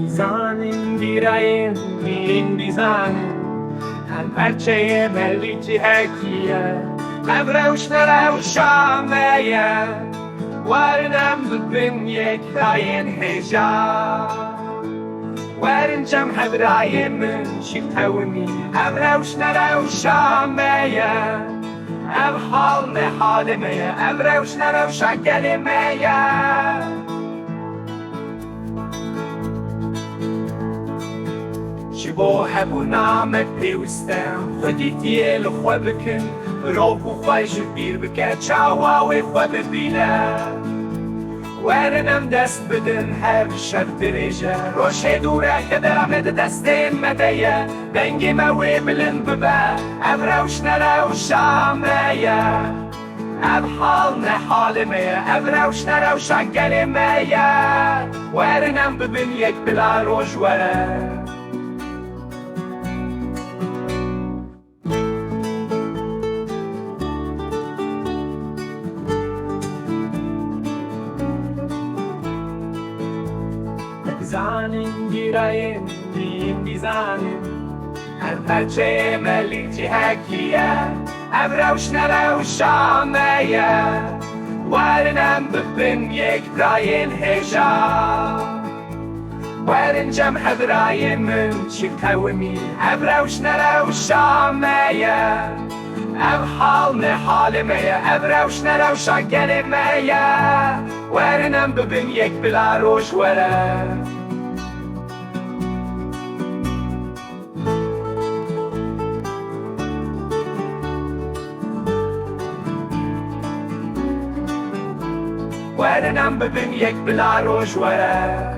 Zanen dirayın in bizanen Han parçeye meliti hekiye Evreus nereushameya Warnam bubin yekhayen heja Warnjam hebrayemin shiftawmi Evreus nereushameya Ev hal ne halimeye Evreus nereushakelimeye شبو هبونا متبيوستان خديتي الخوا بكن روحو خواي جبير بكات شاواوي خوا ببينا وارنم دست بدن هر شب دريجة روش هدورا كدرم دستين مدية بنجي موي بلن ببا افروش نروش عمايا ابحال نحال ميا افروش نروش عقلي ميا وارنم ببن يك بلا روش ورا Zanen girayın din bizanen Her parçaya meliti hekiye Evreus nereus şameya Warinem bibin yek brayin heja Warncam hebrayimin çiftevimi Evreus nereus şameya Ev hal ne halimeye Evreus nereus şakelimeye Warinem bibin yek bila roş vere وارنم ببین یک بلا روشوره